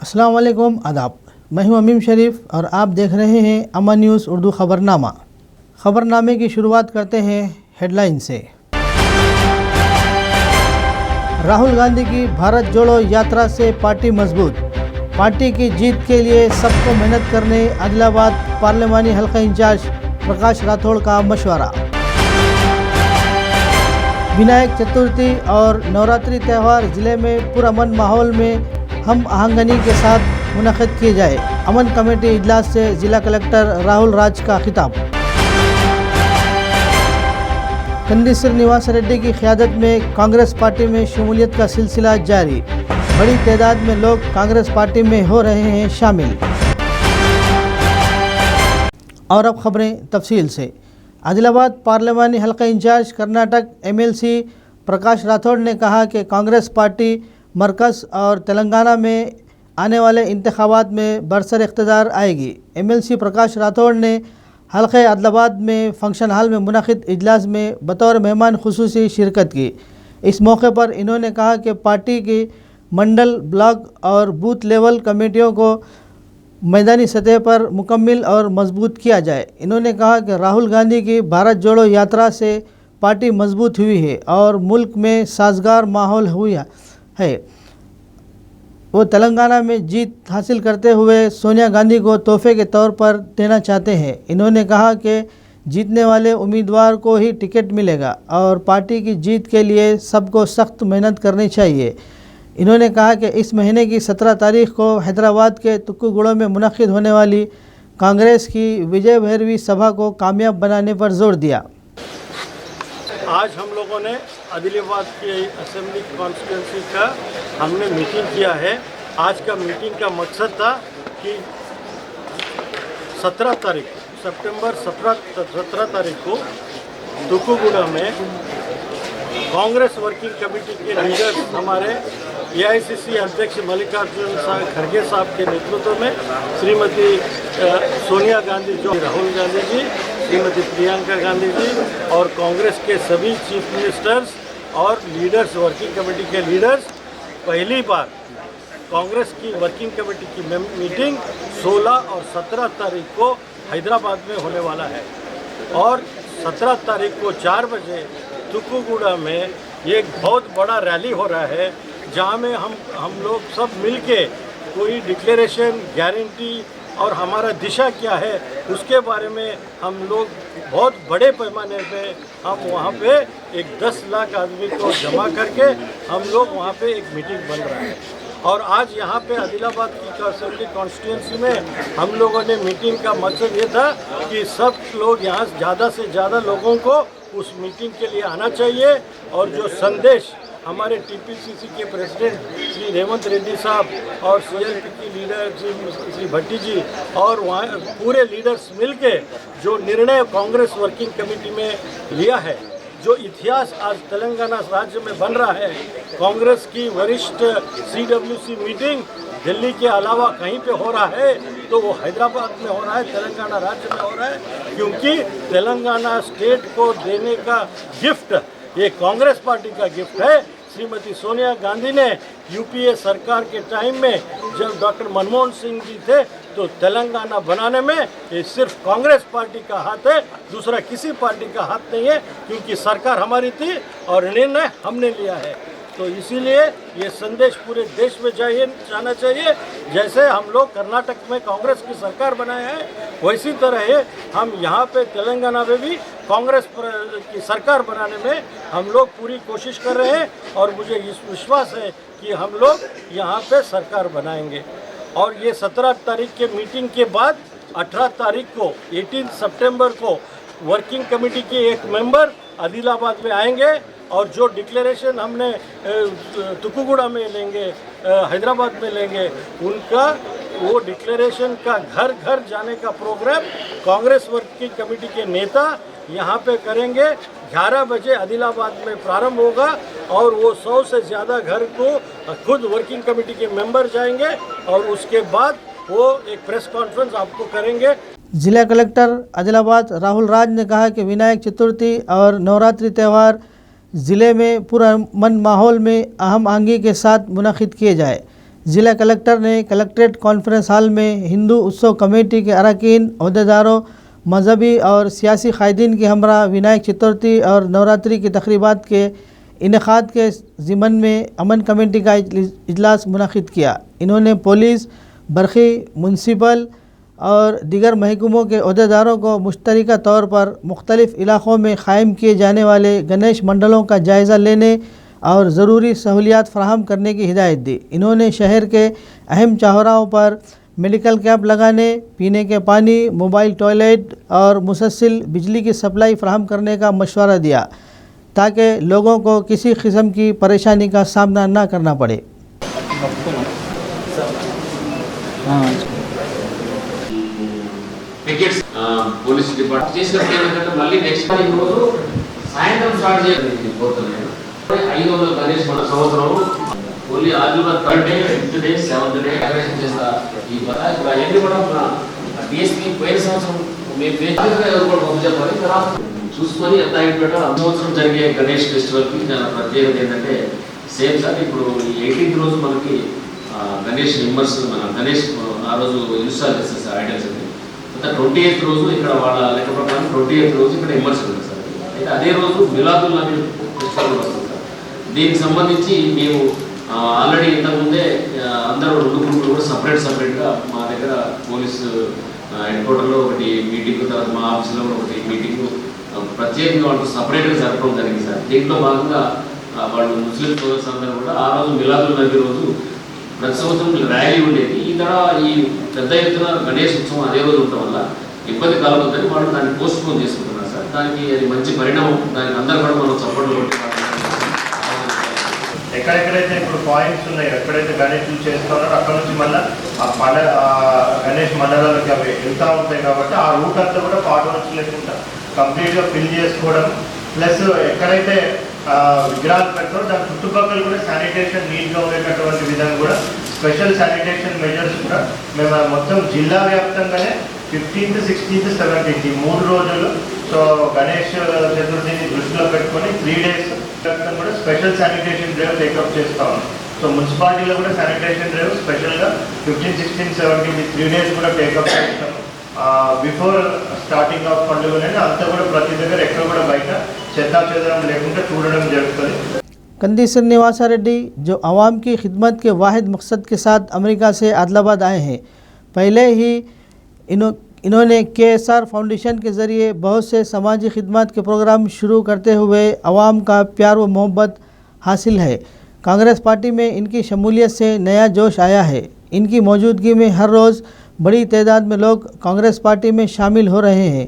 अस्सलाम वालेकुम, आदाब। मैं हूं अमीम शरीफ और आप देख रहे हैं अमन न्यूज़ उर्दू ख़बरनामा। ख़बरनामे की शुरुआत करते हैं हेडलाइन से। राहुल गांधी की भारत जोड़ो यात्रा से पार्टी मजबूत, पार्टी की जीत के लिए सबको मेहनत करने आदिलाबाद पार्लिमानी हल्का इंचार्ज प्रकाश राठौड़ का मशवरा। विनायक चतुर्थी और नवरात्रि त्यौहार ज़िले में पुरअमन माहौल में हम आहंगनी के साथ मुनक़िद किए जाए, अमन कमेटी इजलास से ज़िला कलेक्टर राहुल राज का खिताब। कंदी श्रीनिवास रेड्डी की क़यादत में कांग्रेस पार्टी में शमूलियत का सिलसिला जारी, बड़ी तादाद में लोग कांग्रेस पार्टी में हो रहे हैं शामिल। और अब ख़बरें तफसील से। आदिलाबाद पार्लिमानी हल्का इंचार्ज कर्नाटक MLC प्रकाश राठौड़ ने कहा कि कांग्रेस पार्टी मरकज़ और तेलंगाना में आने वाले इंतखाबात में बरसर इक़्तिदार आएगी। MLC प्रकाश राठौड़ ने हल्के आदिलाबाद में फंक्शन हॉल में मुनक़िद इजलास में बतौर मेहमान खुसूसी शिरकत की। इस मौके पर इन्होंने कहा कि पार्टी की मंडल, ब्लॉक और बूथ लेवल कमेटियों को मैदानी सतह पर मुकम्मल और मजबूत किया जाए। इन्होंने कहा कि राहुल गांधी की भारत जोड़ो यात्रा से पार्टी मजबूत हुई है और मुल्क में साजगार माहौल हुआ है। वो तेलंगाना में जीत हासिल करते हुए सोनिया गांधी को तोहफे के तौर पर देना चाहते हैं। इन्होंने कहा कि जीतने वाले उम्मीदवार को ही टिकट मिलेगा और पार्टी की जीत के लिए सबको सख्त मेहनत करनी चाहिए। इन्होंने कहा कि इस महीने की 17 तारीख को हैदराबाद के तुक्कुगुड़ा में मुनक़िद होने वाली कांग्रेस की विजय भैरवी सभा को कामयाब बनाने पर जोर दिया। आज हम लोगों ने आदिलाबाद की असेंबली कॉन्स्टिट्यूंसी का हमने मीटिंग किया है। आज का मीटिंग का मकसद था कि 17 तारीख सितंबर 17 तारीख को तुक्कुगुड़ा में कांग्रेस वर्किंग कमेटी के लीडर्स हमारे AICC अध्यक्ष मल्लिकार्जुन खड़गे साहब के नेतृत्व में श्रीमती सोनिया गांधी, जो राहुल गांधी जी, श्रीमती प्रियंका गांधी जी और कांग्रेस के सभी चीफ मिनिस्टर्स और लीडर्स, वर्किंग कमेटी के लीडर्स, पहली बार कांग्रेस की वर्किंग कमेटी की मीटिंग 16 और 17 तारीख को हैदराबाद में होने वाला है। और 17 तारीख को 4 बजे तुक्कुगुड़ा में एक बहुत बड़ा रैली हो रहा है, जहाँ में हम लोग सब मिलके कोई डिक्लेरेशन, गारंटी और हमारा दिशा क्या है उसके बारे में हम लोग बहुत बड़े पैमाने पे हम वहाँ पे एक 10 लाख आदमी को जमा करके हम लोग वहाँ पे एक मीटिंग बन रहा है। और आज यहाँ पे आदिलाबाद की असेंबली कॉन्स्टिट्यूंसी में हम लोगों ने मीटिंग का मकसद ये था कि सब लोग यहाँ ज़्यादा से ज़्यादा लोगों को उस मीटिंग के लिए आना चाहिए और जो संदेश हमारे TPCC के प्रेसिडेंट श्री रेवंत रेड्डी साहब और CLP की लीडर श्री भट्टी जी और वहाँ पूरे लीडर्स मिलके जो निर्णय कांग्रेस वर्किंग कमेटी में लिया है, जो इतिहास आज तेलंगाना राज्य में बन रहा है। कांग्रेस की वरिष्ठ CWC मीटिंग दिल्ली के अलावा कहीं पे हो रहा है तो वो हैदराबाद में हो रहा है, तेलंगाना राज्य में हो रहा है, क्योंकि तेलंगाना स्टेट को देने का गिफ्ट ये कांग्रेस पार्टी का गिफ्ट है। श्रीमती सोनिया गांधी ने UPA सरकार के टाइम में जब डॉक्टर मनमोहन सिंह जी थे तो तेलंगाना बनाने में ये सिर्फ कांग्रेस पार्टी का हाथ है, दूसरा किसी पार्टी का हाथ नहीं है, क्योंकि सरकार हमारी थी और निर्णय हमने लिया है। तो इसीलिए ये संदेश पूरे देश में जाना चाहिए। जैसे हम लोग कर्नाटक में कांग्रेस की सरकार बनाए हैं, वैसी तरह हम यहाँ पे तेलंगाना में भी कांग्रेस की सरकार बनाने में हम लोग पूरी कोशिश कर रहे हैं और मुझे इस विश्वास है कि हम लोग यहाँ पे सरकार बनाएंगे। और ये 17 तारीख के मीटिंग के बाद 18 तारीख को 18 सितंबर को वर्किंग कमेटी के एक मेंबर आदिलाबाद में आएंगे और जो डिक्लेरेशन हमने तुक्कुगुड़ा में लेंगे, हैदराबाद में लेंगे, उनका वो डिक्लेरेशन का घर घर जाने का प्रोग्राम कांग्रेस वर्किंग कमेटी के नेता यहाँ पे करेंगे। 11 बजे आदिलाबाद में प्रारंभ होगा और वो 100 से ज़्यादा घर को खुद वर्किंग कमेटी के मेंबर जाएंगे और उसके बाद वो एक प्रेस कॉन्फ्रेंस आपको करेंगे। जिला कलेक्टर आदिलाबाद राहुल राज ने कहा कि विनायक चतुर्थी और नवरात्रि त्यौहार ज़िले में पुरअमन माहौल में अहम आहंगी के साथ मुनक़िद किए जाए। ज़िला कलेक्टर ने कलेक्ट्रेट कॉन्फ्रेंस हॉल में हिंदू उत्सव कमेटी के अरकान, अहदेदारों, मजहबी और सियासी कायदीन के हमरा विनायक चतुर्थी और नवरात्रि की तकरीबात के इनेकाद के ज़िमन में अमन कमेटी का इजलास मुनक़िद किया। इन्होंने पुलिस, बरखी, म्यूनसिपल और दीगर महकमों के अहदेदारों को मुश्तरका तौर पर मुख्तलिफ़ इलाक़ों में क़ायम किए जाने वाले गणेश मंडलों का जायज़ा लेने और ज़रूरी सहूलियात फ़राहम करने की हिदायत दी। इन्होंने शहर के अहम चौराहों पर मेडिकल कैंप लगाने, पीने के पानी, मोबाइल टॉयलेट और मुसलसल बिजली की सप्लाई फ़राहम करने का मशवरा दिया ताकि लोगों को किसी किस्म की परेशानी का सामना न करना पड़े। పోలీస్ డిపార్ట్మెంట్ చేసినప్పుడు ఏంటంటే మళ్ళీ నెక్స్ట్ రోజు సాయంత్రం స్టార్ట్ చేయబోతున్నాను 500 గణేష్ మన సంవత్సరం ఓన్లీ ఆదివారం third day, fifth day, seventh day decoration చేస్తా. ఈ అవన్నీ కూడా డిఎస్పీ పోయిన సంవత్సరం మేము చెప్పాలి తర్వాత చూసుకొని ఎంత అయిపోయాడో సంవత్సరం జరిగే గణేష్ ఫెస్టివల్కి చాలా ప్రత్యేకత ఏంటంటే సేమ్ సార్ ఇప్పుడు 18th రోజు మనకి గణేష్ మెంబర్స్ మన గణేష్ ఆ రోజు ఇన్స్టాల్ చేస్తారు సార్ ఐడల్స్ అని. 28th రోజు ఇక్కడ వాళ్ళ లెక్క ప్రకారం 28th రోజు ఇక్కడ ఇమ్మర్స్ ఉంది సార్. అయితే అదే రోజు మిలాదుల్ నబీ ఫెస్టివల్ వస్తుంది సార్. దీనికి సంబంధించి మేము ఆల్రెడీ ఇంతకుముందే అందరూ 2 గ్రూపులు కూడా సపరేట్గా మా దగ్గర పోలీసు హెడ్ క్వార్టర్లో ఒకటి మీటింగ్, తర్వాత మా ఆఫీస్లో ఒకటి మీటింగ్ ప్రత్యేకంగా వాళ్ళతో సపరేట్గా జరపడం జరిగింది సార్. దీంట్లో భాగంగా వాళ్ళు ముస్లిం సోదర్స్ అందరూ కూడా ఆ రోజు మిలాదుల్ నబీ రోజు ప్రతి సంవత్సరం ర్యాలీ ఉండేది. ఈ పెద్ద ఎత్తున గణేష్ ఉత్సవం అదే రోజు ఉండటం వల్ల ఇబ్బంది కలగొద్దని వాళ్ళు దాన్ని పోస్ట్ పోన్ చేసుకుంటున్నారు సార్. దానికి అది మంచి పరిణామం. దానికి అందరూ కూడా మనం సపోర్ట్ కొట్టి ఎక్కడెక్కడైతే ఇప్పుడు పాయింట్స్ ఉన్నాయో, ఎక్కడైతే గణేష్లు చేస్తున్నారో అక్కడ నుంచి మళ్ళీ గణేష్ మండలాలకి అవి వెళ్తూ ఉంటాయి కాబట్టి ఆ రూట్ అంతా కూడా పాటు లేకుండా కంప్లీట్గా ఫిల్ చేసుకోవడం, ప్లస్ ఎక్కడైతే విగ్రహాలు పెడతారో దాని చుట్టుపక్కల కూడా శానిటేషన్ నీట్గా ఉండేటటువంటి విధంగా కూడా స్పెషల్ శానిటేషన్ మెజర్స్ కూడా మేము మొత్తం జిల్లా వ్యాప్తంగానే 15th, 16th, 17th 3 రోజులు సో గణేష్ చతుర్థిని దృష్టిలో పెట్టుకొని 3 days కూడా స్పెషల్ శానిటేషన్ డ్రైవ్ టేకప్ చేస్తాము. సో మున్సిపాలిటీలో కూడా శానిటేషన్ డ్రైవ్ స్పెషల్గా 15, 16, 17 3 days కూడా టేకప్ చేస్తాము. బిఫోర్ స్టార్టింగ్ ఆఫ్ పండుగనే అంతా కూడా ప్రతి దగ్గర ఎక్కడ కూడా బయట చెత్తా చెదరం లేకుండా చూడడం జరుగుతుంది. कंदी श्रीनिवासा रेड्डी जो आवाम की खिदमत के वाहिद मकसद के साथ अमेरिका से आदिलाबाद आए हैं। पहले ही इन्होंने KSR फाउंडेशन के ज़रिए बहुत से समाजी खिदमत के प्रोग्राम शुरू करते हुए आवाम का प्यार व मोहब्बत हासिल है। कांग्रेस पार्टी में इनकी शमूलियत से नया जोश आया है। इनकी मौजूदगी में हर रोज़ बड़ी तादाद में लोग कांग्रेस पार्टी में शामिल हो रहे हैं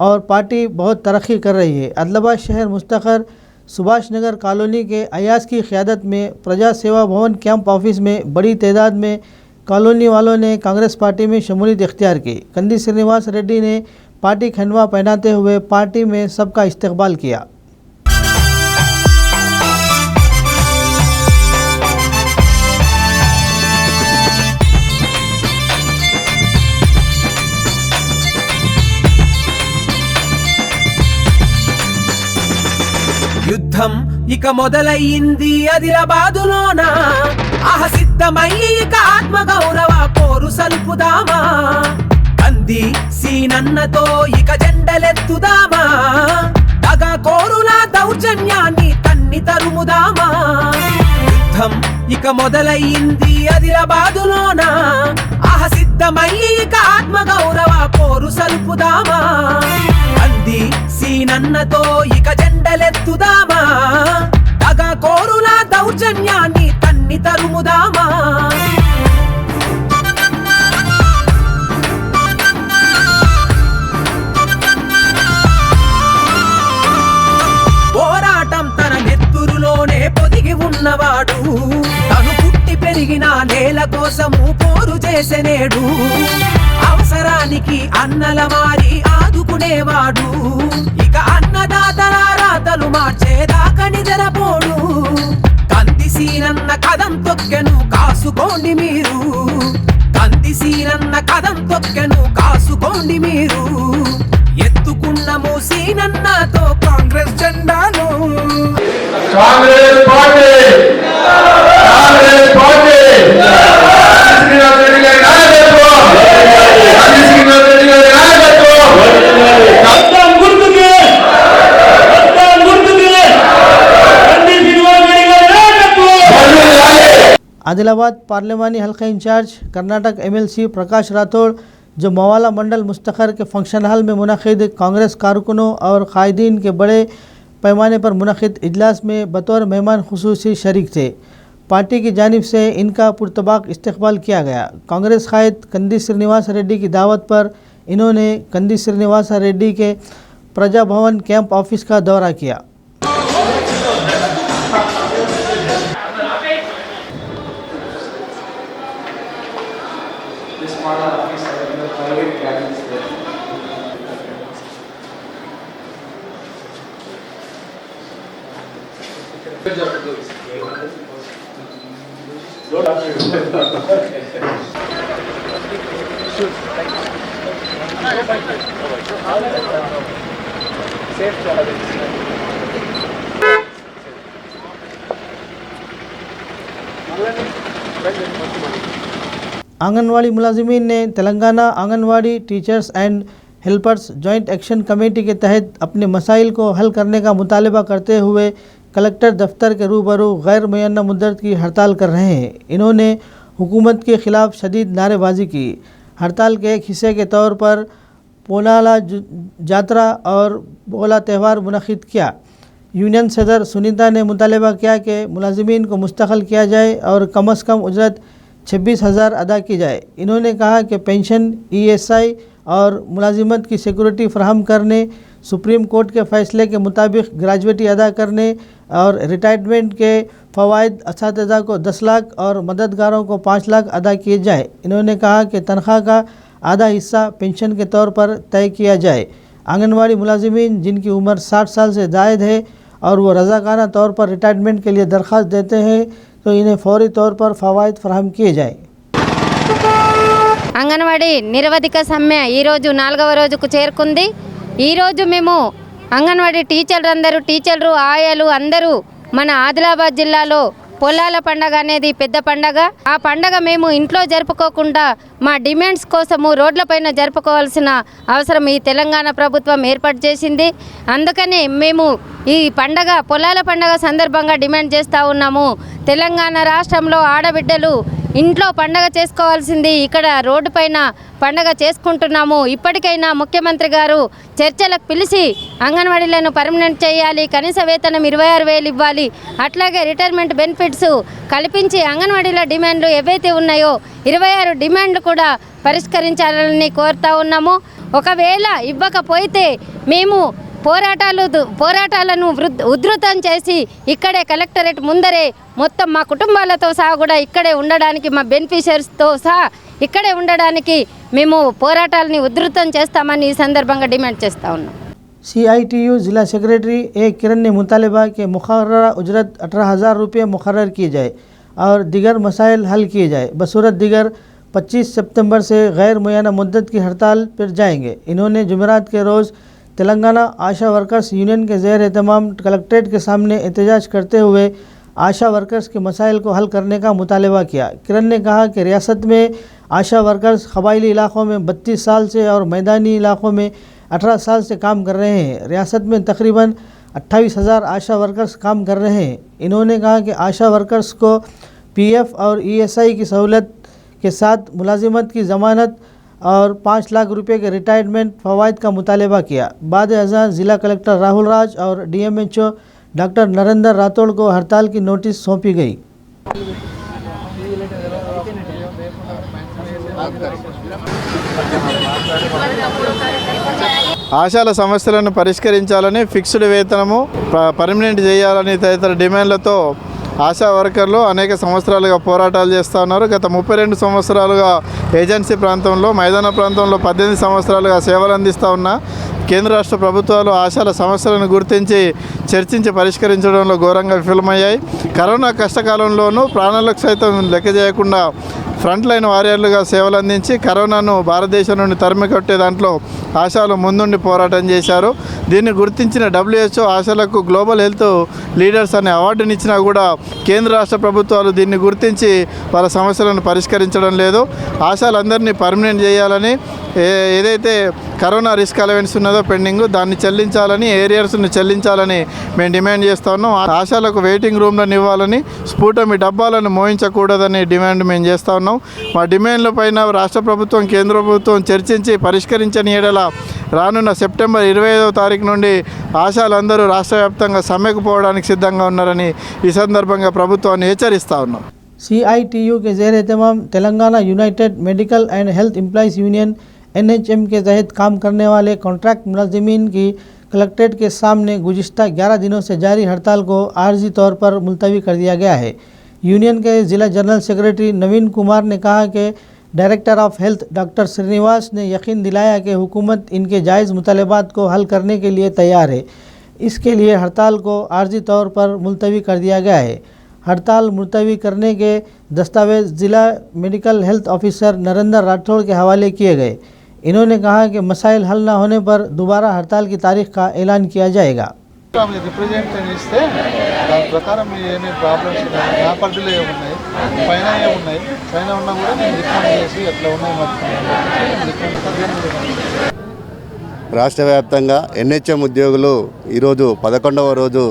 और पार्टी बहुत तरक्की कर रही है। आदिलाबाद शहर मुस्तक़र सुभाष नगर कॉलोनी के अयाज की क़यादत में प्रजा सेवा भवन कैंप ऑफिस में बड़ी तादाद में कॉलोनी वालों ने कांग्रेस पार्टी में शमूलियत इख्तियार की। कंदी श्रीनिवास रेड्डी ने पार्टी खंडवा पहनाते हुए पार्टी में सबका इस्तकबाल किया। యుద్ధం ఇక మొదలయ్యింది ఆదిలాబాదులోన, సిద్ధమయ్యి ఇక ఆత్మ గౌరవ పోరు సల్పుదామా. కంది సీనన్నతో ఇక జెండలెత్తుదామా, తగ కోరుల దౌర్జన్యాన్ని తన్ని తరుముదామా. యుద్ధం ఇక మొదలయ్యింది ఆదిలాబాదులోన, సిద్ధమయ్యి ఇక ఆత్మ గౌరవ పోరు సల్పుదామా. కంది సీనన్నతో ఇక జెండలెత్తుదామా, తగ కోరుల దౌర్జన్యాన్ని తన్ని తరుముదామా. పోరాటం తన నెత్తురులోనే పొదిగి ఉన్నవాడు, తను పుట్టి పెరిగిన నేల కోసము పోరు చేసెనేడు. అవసరానికి అన్నల మారి ఆదుకునేవాడు, ఇక అన్నదాతల రాతలు మార్చేదాకా నిద్రపోడు. కంది సీనన్న కదం తొక్కెను కాసుకోండి మీరు, కంది సీనన్న కదం తొక్కెను కాసుకోండి మీరు. ఎత్తుకున్నము సీనన్నతో కాంగ్రెస్ జెండాను. కాంగ్రెస్ పార్టీ आदिलाबाद पार्लिमानी हल्का इंचार्ज कर्नाटक एमएलसी प्रकाश राठौड़ जो मवाला मंडल मुस्तखर के फंक्शन हॉल में मुनक़िद कांग्रेस कारकुनों और कायदीन के बड़े पैमाने पर मुनक़िद इजलास में बतौर मेहमान खुसूसी शरीक थे। पार्टी की जानिब से इनका पुरतबाक इस्तकबाल किया गया। कांग्रेस कायद कंदी श्रीनिवास रेड्डी की दावत पर इन्होंने कंदी श्रीनिवास रेड्डी के प्रजा भवन कैंप ऑफिस का दौरा किया। आंगनवाड़ी मुलाजिमीन ने Telangana anganwadi teachers and helpers joint action committee के तहत अपने मसाइल को हल करने का मुतालबा करते हुए कलेक्टर दफ्तर के रूबरू गैर मुयन्ना मुद्दत की हड़ताल कर रहे हैं। इन्होंने हुकूमत के ख़िलाफ़ शदीद नारेबाजी की। हड़ताल के एक हिस्से के तौर पर पोनाला जात्रा और बोला त्यौहार मुनक़िद किया। यूनियन सदर सुनीता ने मुतालबा किया कि मुलाजिमीन को मुस्तक़ल किया जाए और कम से कम उजरत 26,000 अदा की जाए। इन्होंने कहा कि पेंशन, ESI और मुलाजिमत की सिक्योरिटी फराहम करने, सुप्रीम कोर्ट के फ़ैसले के मुताबिक ग्रेजुएटी अदा करने और रिटायरमेंट के फ़वाइद असातिज़ा को 10 लाख और मददगारों को 5 लाख अदा किए जाए। इन्होंने कहा कि तनख्वाह का आधा हिस्सा पेंशन के तौर पर तय किया जाए। आंगनवाड़ी मुलाजिमीन जिनकी उम्र 60 साल से ज़ायद है और वो रज़ाकाना तौर पर रिटायरमेंट के लिए दरख्वास्त देते हैं तो इन्हें फौरी तौर पर फ़वाइद फराहम किए जाए। అంగన్వాడీ నిరవధిక సమ్మె ఈరోజు 4వ రోజుకు చేరుకుంది। ఈరోజు మేము అంగన్వాడీ టీచర్లు ఆయాలు అందరూ మన ఆదిలాబాద్ జిల్లాలో పొలాల పండగ అనేది పెద్ద పండగ। ఆ పండగ మేము ఇంట్లో జరుపుకోకుండా మా డిమాండ్స్ కోసము రోడ్లపైన జరుపుకోవాల్సిన అవసరం ఈ తెలంగాణ ప్రభుత్వం ఏర్పాటు చేసింది। అందుకని మేము ఈ పండగ పొలాల పండగ సందర్భంగా డిమాండ్ చేస్తూ ఉన్నాము। తెలంగాణ రాష్ట్రంలో ఆడబిడ్డలు ఇంట్లో పండగ చేసుకోవాల్సింది ఇక్కడ రోడ్డు పైన పండగ చేసుకుంటున్నాము। ఇప్పటికైనా ముఖ్యమంత్రి గారు చర్చలకు పిలిచి అంగన్వాడీలను పర్మనెంట్ చేయాలి, కనీస వేతనం 26,000 ఇవ్వాలి, అట్లాగే రిటైర్మెంట్ బెనిఫిట్స్ కల్పించి అంగన్వాడీల డిమాండ్లు ఏవైతే ఉన్నాయో 26 డిమాండ్లు కూడా పరిష్కరించాలని కోరుతా ఉన్నాము। ఒకవేళ ఇవ్వకపోతే మేము పోరాటాలను ఉధృతం చేసి ఇక్కడే కలెక్టరేట్ ముందరే మొత్తం మా కుటుంబాలతో సహా కూడా ఇక్కడే ఉండడానికి, మా బెనిఫిషియరీస్తో సహా ఇక్కడే ఉండడానికి మేము పోరాటాలని ఉధృతం చేస్తామని ఈ సందర్భంగా డిమాండ్ చేస్తూ ఉన్నాం। CITU ज़िला सेक्रेटरी ए किरण ने मुतालबा के मुकर्ररा उजरत 18,000 रुपये मुकर्रर किए जाए और दिगर मसाइल हल किए जाए। बसूरत दिगर 25 सितंबर से गैर मुयन्ना मुद्दत की हड़ताल पर जाएंगे। इन्होंने जुमेरात के रोज़ तेलंगाना आशा वर्कर्स यूनियन के ज़ेर एहतमाम कलेक्ट्रेट के सामने एहतजाज करते हुए आशा वर्कर्स के मसाइल को हल करने का मुतालबा किया। किरण ने कहा कि रियासत में आशा वर्कर्स कबायली इलाक़ों में 32 साल से और मैदानी इलाक़ों में 18 साल से काम कर रहे हैं। रियासत में तकरीबन 28,000 आशा वर्कर्स काम कर रहे हैं। इन्होंने कहा कि आशा वर्कर्स को PF और ESI की सहूलत के साथ मुलाजिमत की ज़मानत और 5 लाख रुपए के रिटायरमेंट फ़वाइद का मुतालबा किया। बाद अज़ां ज़िला कलेक्टर राहुल राज और DMHO डॉक्टर नरेंद्र राठौड़ को हड़ताल की नोटिस सौंपी गई। ఆశాల సమస్యలను పరిష్కరించాలని, ఫిక్స్డ్ వేతనము పర్మనెంట్ చేయాలని తదితర డిమాండ్లతో ఆశా వర్కర్లు అనేక సంవత్సరాలుగా పోరాటాలు చేస్తూ ఉన్నారు। గత 32 సంవత్సరాలుగా ఏజెన్సీ ప్రాంతంలో, మైదాన ప్రాంతంలో 18 సంవత్సరాలుగా సేవలు అందిస్తూ ఉన్న కేంద్ర రాష్ట్ర ప్రభుత్వాలు ఆశాల సమస్యలను గుర్తించి చర్చించి పరిష్కరించడంలో ఘోరంగా విఫలమయ్యాయి। కరోనా కష్టకాలంలోనూ ప్రాణాలకు సైతం లెక్క చేయకుండా ఫ్రంట్ లైన్ వారియర్లుగా సేవలు అందించి కరోనాను భారతదేశం నుండి తరిమి కొట్టే దాంట్లో ఆశాలు ముందుండి పోరాటం చేశారు. దీన్ని గుర్తించిన WHO ఆశాలకు గ్లోబల్ హెల్త్ లీడర్స్ అనే అవార్డునిచ్చినా కూడా కేంద్ర రాష్ట్ర ప్రభుత్వాలు దీన్ని గుర్తించి వాళ్ళ సమస్యలను పరిష్కరించడం లేదు. ఆశాలందరినీ పర్మనెంట్ చేయాలని, ఏదైతే కరోనా రిస్క్ అలవెన్స్ ఉన్నదో పెండింగ్ దాన్ని చెల్లించాలని, ఏరియర్స్ని చెల్లించాలని మేము డిమాండ్ చేస్తూ ఉన్నాం. ఆశాలకు వెయిటింగ్ రూమ్లను ఇవ్వాలని, స్ఫూటమి డబ్బాలను మోయించకూడదని డిమాండ్ మేము చేస్తూ ఉన్నాం. మా డిమాండ్ల పైన రాష్ట్ర ప్రభుత్వం, కేంద్ర ప్రభుత్వం చర్చించి పరిష్కరించని ఎడల రానున్న సెప్టెంబర్ 25వ తారీఖు నుండి ఆశాలందరూ రాష్ట్ర వ్యాప్తంగా సమ్మెకు పోవడానికి సిద్ధంగా ఉన్నారని ఈ సందర్భంగా ప్రభుత్వాన్ని హెచ్చరిస్తూ ఉన్నాం. CITU के ज़ेर एहतमाम Telangana united medical and health employees union NHM के तहत काम करने वाले कॉन्ट्रैक्ट मुलाजिमीन की कलेक्ट्रेट के सामने गुज़िश्ता 11 दिनों से जारी हड़ताल को आर्जी तौर पर मुलतवी कर दिया गया है। यूनियन के ज़िला जनरल सेक्रेटरी नवीन कुमार ने कहा कि director of health doctor Srinivas ने यकीन दिलाया कि हुकूमत इनके जायज़ मुतालबात को हल करने के लिए तैयार है। इसके लिए हड़ताल को आर्जी तौर पर मुलतवी कर दिया गया है। हड़ताल मुलतवी करने के दस्तावेज़ ज़िला medical health officer Narendra Rathore के हवाले किए गए। इन्होंने कहा कि मसाइल हल न होने पर दोबारा हड़ताल की तारीख का ऐलान किया जाएगा। రిప్రజెంటేషన్ ఇస్తే దాని ప్రకారం ఏమేమి ప్రాబ్లమ్స్ ఉన్నాయి, నా పరిధిలో ఏమున్నాయి, పైన ఏమున్నాయి, పైన ఉన్నా కూడా నేను రికమెండ్ చేసి ఎట్లా ఉన్నాయి రాష్ట్ర వ్యాప్తంగా NHM ఉద్యోగులు ఈరోజు 11వ రోజు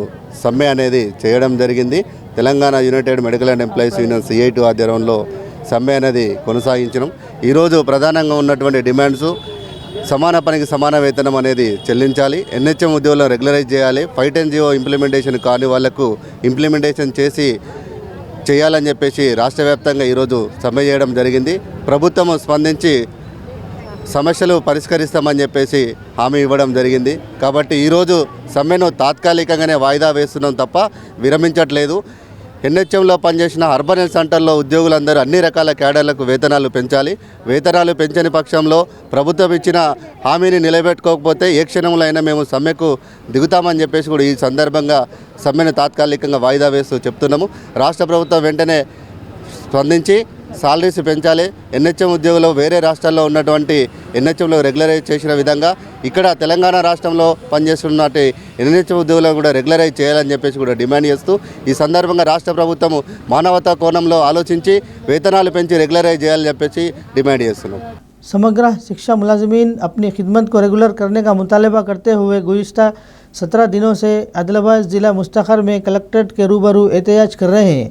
సమ్మె అనేది చేయడం జరిగింది. Telangana United medical and employees union CITU ఆధ్వర్యంలో సమ్మె అనేది కొనసాగించడం. ఈరోజు ప్రధానంగా ఉన్నటువంటి డిమాండ్స్ సమాన పనికి సమాన వేతనం అనేది చెల్లించాలి, NHM ఉద్యోగులను రెగ్యులరైజ్ చేయాలి, 510 ఇంప్లిమెంటేషన్ కాని వాళ్లకు ఇంప్లిమెంటేషన్ చేయాలని చెప్పేసి రాష్ట్ర వ్యాప్తంగా ఈరోజు సమ్మె చేయడం జరిగింది. ప్రభుత్వం స్పందించి సమస్యలు పరిష్కరిస్తామని చెప్పేసి హామీ ఇవ్వడం జరిగింది. కాబట్టి ఈరోజు సమ్మెను తాత్కాలికంగానే వాయిదా వేస్తున్నాం తప్ప విరమించట్లేదు. NHMలో పనిచేసిన అర్బన్ హెల్త్ సెంటర్లో ఉద్యోగులందరూ అన్ని రకాల క్యాడర్లకు వేతనాలు పెంచాలి. వేతనాలు పెంచని పక్షంలో ప్రభుత్వం ఇచ్చిన హామీని నిలబెట్టుకోకపోతే ఏ క్షణంలో అయినా మేము సమ్మెకు దిగుతామని చెప్పేసి కూడా ఈ సందర్భంగా సమ్మెను తాత్కాలికంగా వాయిదా వేస్తూ చెప్తున్నాము. రాష్ట్ర ప్రభుత్వం వెంటనే స్పందించి సాలరీస్ పెంచాలి. NHM ఉద్యోగులు వేరే రాష్ట్రాల్లో ఉన్నటువంటి NHMలో రెగ్యులరైజ్ చేసిన విధంగా ఇక్కడ తెలంగాణ రాష్ట్రంలో పనిచేస్తున్నట్టు NHM ఉద్యోగులను కూడా రెగ్యులరైజ్ చేయాలని చెప్పేసి కూడా డిమాండ్ చేస్తూ ఈ సందర్భంగా రాష్ట్ర ప్రభుత్వం మానవతా కోణంలో ఆలోచించి వేతనాలు పెంచి రెగ్యులరైజ్ చేయాలని చెప్పేసి డిమాండ్ చేస్తున్నాం. समग्र शिक्षा मुलाजिमीन अपनी खिदमत को रेगुलर करने का मुतालबा करते हुए गुज़िश्ता 17 दिनों से आदिलाबाद ज़िला मुस्तखर में कलेक्ट्रेट के रूबरू एहतजाज कर रहे हैं।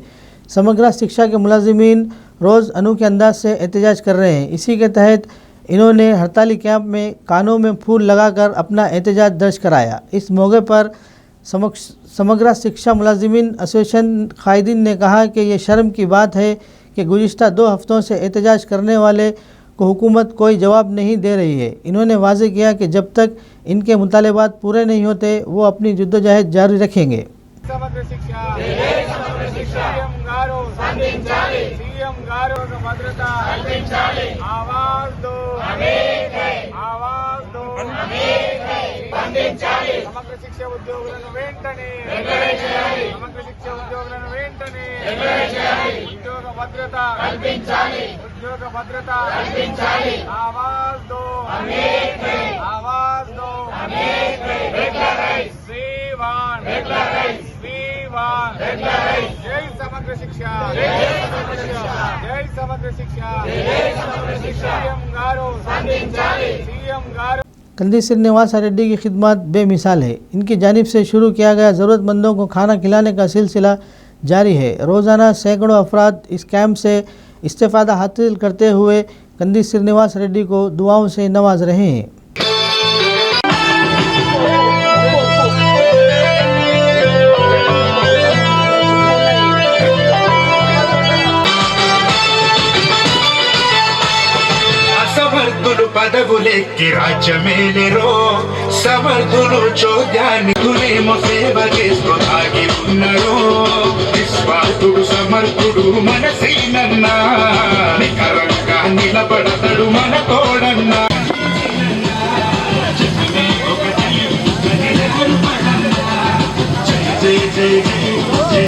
समग्र शिक्षा के मुलाजिमीन रोज़ अनोखे अंदाज से एहतजाज कर रहे हैं। इसी के तहत इन्होंने हड़ताली कैंप में कानों में फूल लगाकर अपना एहतजाज दर्ज कराया। इस मौके पर समग्र शिक्षा मुलाजिमीन एसोसिएशन कायदीन ने कहा कि ये शर्म की बात है कि गुज़िश्ता 2 हफ्तों से एहतजाज करने वाले को हुकूमत कोई जवाब नहीं दे रही है। इन्होंने वाज़ेह किया कि जब तक इनके मुतालबात पूरे नहीं होते वो अपनी जद्दोजहद जारी रखेंगे। समग्र शिक्षा सीएम गारो स्पंदिंचाली, सीएम गारो भद्रता कल्पिंचाली, आवाज दो आवाज दो स्पंदिंचाली, समग्र शिक्षा ఉద్యోగులను వెంటనే రెగ్యులరైజ్ చేయాలి, సమగ్ర శిక్ష ఉద్యోగులను వెంటనే రెగ్యులరైజ్ చేయాలి, ఉద్యోగ భద్రత కల్పించాలి, ఉద్యోగ భద్రత కల్పించాలి, ఆవాజ్ దో ఆవాజ్ దో రెగ్యులరైజ్ శ్రీవాన్ రెగ్యులరైజ్ శ్రీవాన్ రెగ్యులరైజ్ జై సమగ్ర శిక్ష జై సమగ్ర శిక్ష జై సమగ్ర శిక్ష జై సమగ్ర శిక్ష సీఎం గారు స్పందించాలి, సీఎం గారు। कंदी श्रीनिवास रेड्डी की खिदमत बेमिसाल है। इनकी जानिब से शुरू किया गया ज़रूरतमंदों को खाना खिलाने का सिलसिला जारी है। रोज़ाना सैकड़ों अफराद इस कैंप से इस्तेफ़ादा हासिल करते हुए कंदी श्रीनिवास रेड्डी को दुआओं से नवाज रहे हैं। సమర్థులు పదవులెక్కి రాజ్యమేలెరో, సమర్థులు చోద్యానిధులేమో సేవ చేస్తూ ఆగి ఉన్నరో, విశ్వాసుడు సమర్థుడు మనసైనన్నా, నికరంగా నిలబడతడు మన తోడన్నా। జై జై జై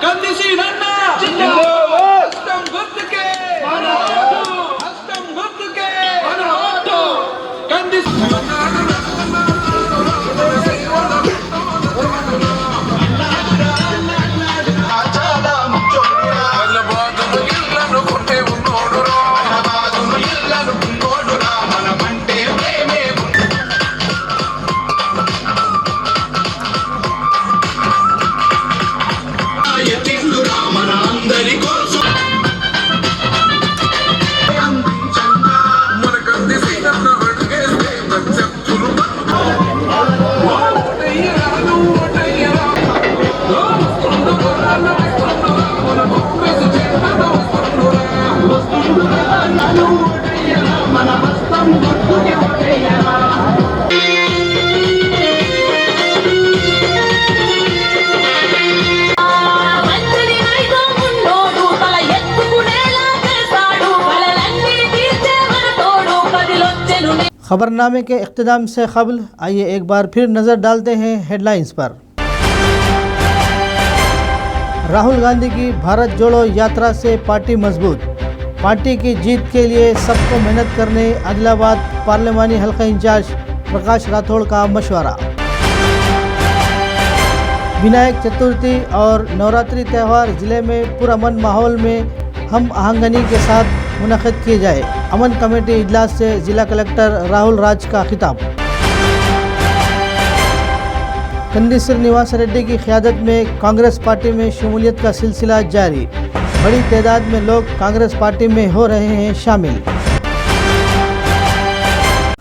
కందిసి నన్నా జిందాబాద్, గుర్తుకే खबरनामे के इख्तिताम से कबल आइए एक बार फिर नज़र डालते हैं हेडलाइंस पर। राहुल गांधी की भारत जोड़ो यात्रा से पार्टी मजबूत, पार्टी की जीत के लिए सबको मेहनत करने आदिलाबाद पार्लिमानी हल्का इंचार्ज प्रकाश राठौड़ का मशवरा। विनायक चतुर्थी और नवरात्रि त्यौहार ज़िले में पुरअमन माहौल में हम आहंगनी के साथ मुनक़िद किए जाए, अमन कमेटी इजलास से जिला कलेक्टर राहुल राज का खिताब। कंदी श्रीनिवास रेड्डी की क़यादत में कांग्रेस पार्टी में शमूलियत का सिलसिला जारी, बड़ी तादाद में लोग कांग्रेस पार्टी में हो रहे हैं शामिल।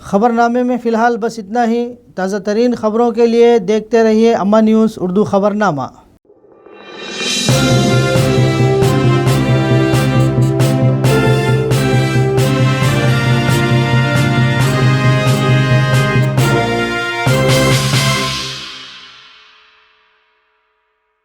खबरनामे में फ़िलहाल बस इतना ही। ताज़ा तरीन खबरों के लिए देखते रहिए अम्मा न्यूज़ उर्दू खबरनामा।